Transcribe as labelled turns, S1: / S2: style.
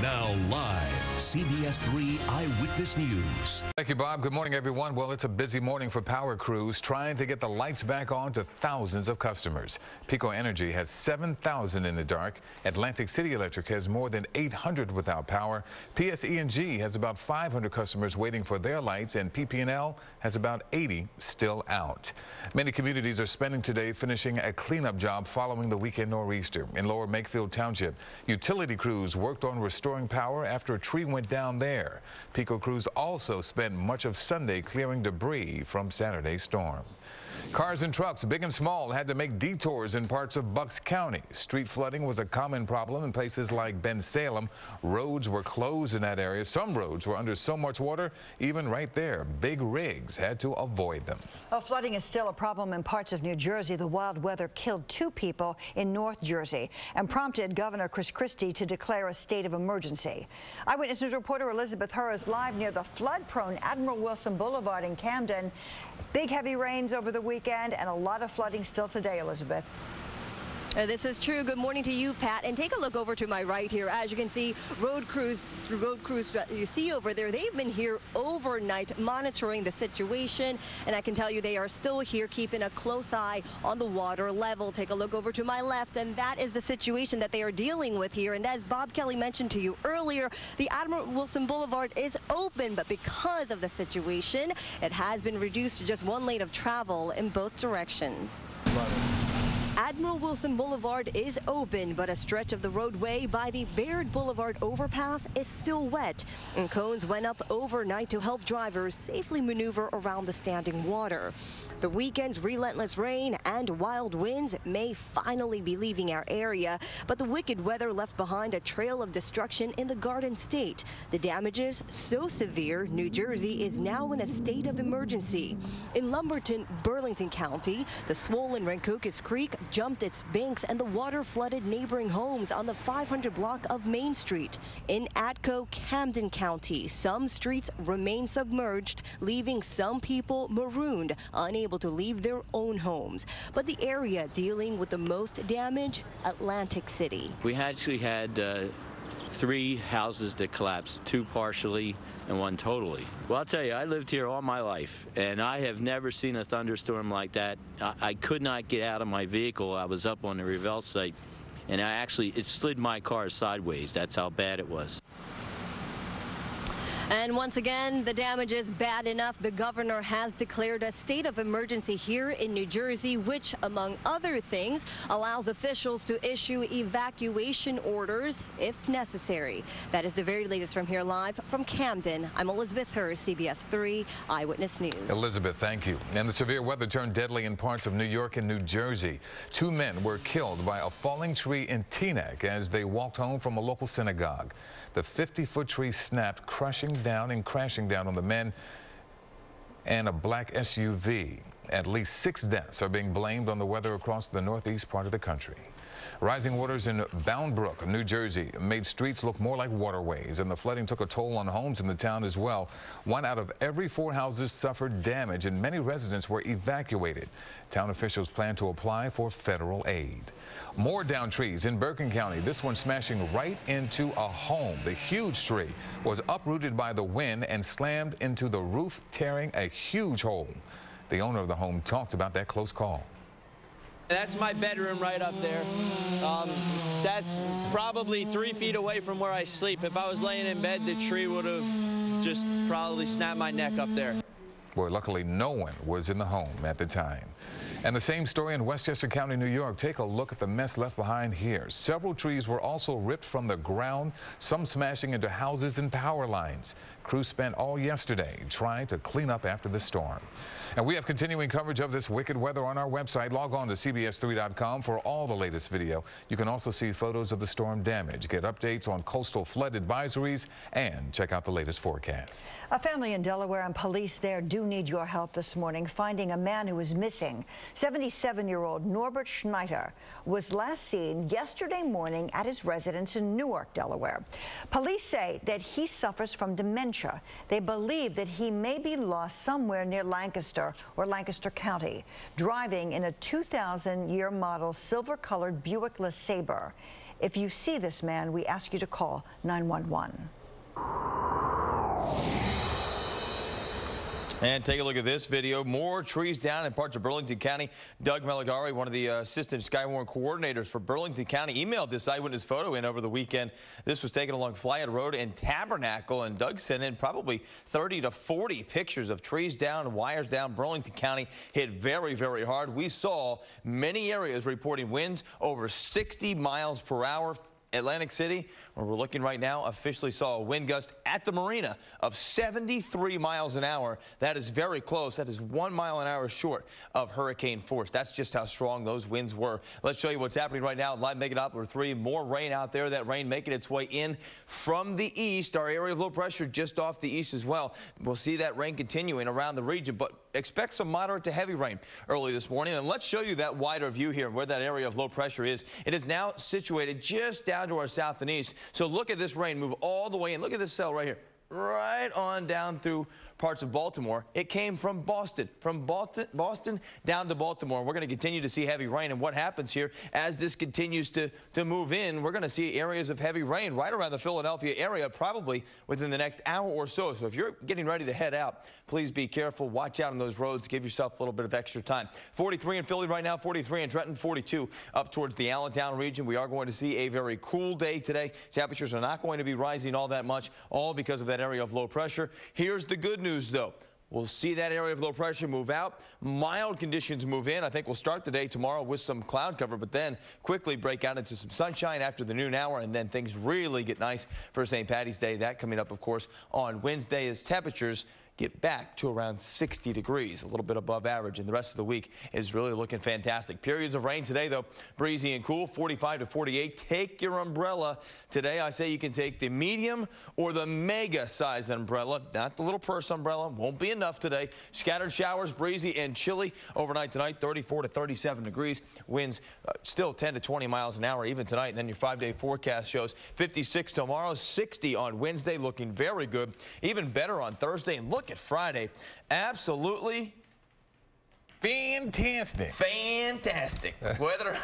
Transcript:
S1: Now live, CBS 3 Eyewitness News.
S2: Thank you, Bob. Good morning, everyone. Well, it's a busy morning for power crews trying to get the lights back on to thousands of customers. PECO Energy has 7,000 in the dark. Atlantic City Electric has more than 800 without power. PSE&G has about 500 customers waiting for their lights, and PP&L has about 80 still out. Many communities are spending today finishing a cleanup job following the weekend nor'easter. In Lower Makefield Township, utility crews worked on restoring power after a tree went down there. PECO crews also spent much of Sunday clearing debris from Saturday's storm. Cars and trucks, big and small, had to make detours in parts of Bucks County. Street flooding was a common problem in places like Bensalem. Roads were closed in that area. Some roads were under so much water, even right there, big rigs had to avoid them.
S3: Well, flooding is still a problem in parts of New Jersey. The wild weather killed 2 people in North Jersey and prompted Governor Chris Christie to declare a state of emergency. Eyewitness News reporter Elizabeth Herr is live near the flood-prone Admiral Wilson Boulevard in Camden. Big heavy rains over the weekend and a lot of flooding still today, Elizabeth.
S4: This is true. Good morning to you, Pat. And take a look over to my right here. As you can see, road crews you see over there, they've been here overnight monitoring the situation. And I can tell you they are still here keeping a close eye on the water level. Take a look over to my left, and that is the situation that they are dealing with here. And as Bob Kelly mentioned to you earlier, the Admiral Wilson Boulevard is open, but because of the situation, it has been reduced to just 1 lane of travel in both directions. Admiral Wilson Boulevard is open, but a stretch of the roadway by the Baird Boulevard overpass is still wet, and cones went up overnight to help drivers safely maneuver around the standing water. The weekend's relentless rain and wild winds may finally be leaving our area, but the wicked weather left behind a trail of destruction in the Garden State. The damages so severe, New Jersey is now in a state of emergency. In Lumberton, Burlington County, the swollen Rancocas Creek jumped its banks and the water flooded neighboring homes on the 500 block of Main Street. In Atco, Camden County, some streets remain submerged, leaving some people marooned, unable to leave their own homes. But the area dealing with the most damage, Atlantic City.
S5: We actually had 3 houses that collapsed, 2 partially and 1 totally. Well, I'll tell you, I lived here all my life, and I have never seen a thunderstorm like that. I could not get out of my vehicle. I was up on the Revell site, and it slid my car sideways. That's how bad it was.
S4: And once again, the damage is bad enough. The governor has declared a state of emergency here in New Jersey, which, among other things, allows officials to issue evacuation orders if necessary. That is the very latest from here live from Camden. I'm Elizabeth Herr, CBS 3 Eyewitness News.
S2: Elizabeth, thank you. And the severe weather turned deadly in parts of New York and New Jersey. 2 men were killed by a falling tree in Teaneck as they walked home from a local synagogue. The 50-foot tree snapped, crushing down and crashing down on the men and a black SUV. At least 6 deaths are being blamed on the weather across the northeast part of the country. Rising waters in Bound Brook, New Jersey, made streets look more like waterways, and the flooding took a toll on homes in the town as well. 1 out of every 4 houses suffered damage, and many residents were evacuated. Town officials plan to apply for federal aid. More downed trees in Bergen County, this one smashing right into a home. The huge tree was uprooted by the wind and slammed into the roof, tearing a huge hole. The owner of the home talked about that close call.
S6: That's my bedroom right up there. That's probably 3 feet away from where I sleep. If I was laying in bed, the tree would have just probably snapped my neck up there.
S2: Well, luckily no one was in the home at the time. And the same story in Westchester County, New York. Take a look at the mess left behind here. Several trees were also ripped from the ground, some smashing into houses and power lines. Crews spent all yesterday trying to clean up after the storm. And we have continuing coverage of this wicked weather on our website. Log on to CBS3.com for all the latest video. You can also see photos of the storm damage, get updates on coastal flood advisories, and check out the latest forecast.
S3: A family in Delaware and police there do need your help this morning finding a man who is missing. 77-year-old Norbert Schneider was last seen yesterday morning at his residence in Newark, Delaware. Police say that he suffers from dementia. They believe that he may be lost somewhere near Lancaster or Lancaster County, driving in a 2000-year model silver-colored Buick LeSabre. If you see this man, we ask you to call 911.
S7: And take a look at this video. More trees down in parts of Burlington County. Doug Meligari, one of the assistant Skywarn coordinators for Burlington County, emailed this eyewitness photo in over the weekend. This was taken along Flyett Road and Tabernacle, and Doug sent in probably 30 to 40 pictures of trees down, wires down. Burlington County hit very, very hard. We saw many areas reporting winds over 60 miles per hour. Atlantic City, where we're looking right now, officially saw a wind gust at the marina of 73 miles an hour. That is very close. That is 1 mile an hour short of hurricane force. That's just how strong those winds were. Let's show you what's happening right now. Live Mega Doppler 3. More rain out there. That rain making its way in from the east. Our area of low pressure just off the east as well. We'll see that rain continuing around the region, but expect some moderate to heavy rain early this morning. And let's show you that wider view here where that area of low pressure is. It is now situated just down to our south and east. So look at this rain move all the way in. Look at this cell right here. Right on down through parts of Baltimore. It came from Boston down to Baltimore. We're going to continue to see heavy rain, and what happens here as this continues to move in, we're going to see areas of heavy rain right around the Philadelphia area probably within the next hour or so. So if you're getting ready to head out, please be careful. Watch out on those roads. Give yourself a little bit of extra time. 43 in Philly right now, 43 in Trenton, 42 up towards the Allentown region. We are going to see a very cool day today. Temperatures are not going to be rising all that much, all because of that area of low pressure. Here's the good news, though. We'll see that area of low pressure move out. Mild conditions move in. I think we'll start the day tomorrow with some cloud cover, but then quickly break out into some sunshine after the noon hour, and then things really get nice for St. Patty's Day. That coming up, of course, on Wednesday as temperatures get back to around 60 degrees, a little bit above average, and the rest of the week is really looking fantastic. Periods of rain today, though, breezy and cool, 45 to 48. Take your umbrella. Today, I say you can take the medium or the mega size umbrella, not the little purse umbrella. Won't be enough today. Scattered showers, breezy and chilly overnight tonight, 34 to 37 degrees. Winds still 10 to 20 miles an hour even tonight. And then your 5-day forecast shows 56 tomorrow, 60 on Wednesday, looking very good. Even better on Thursday. And look at Friday. Absolutely
S2: fantastic.
S7: Fantastic. Weather.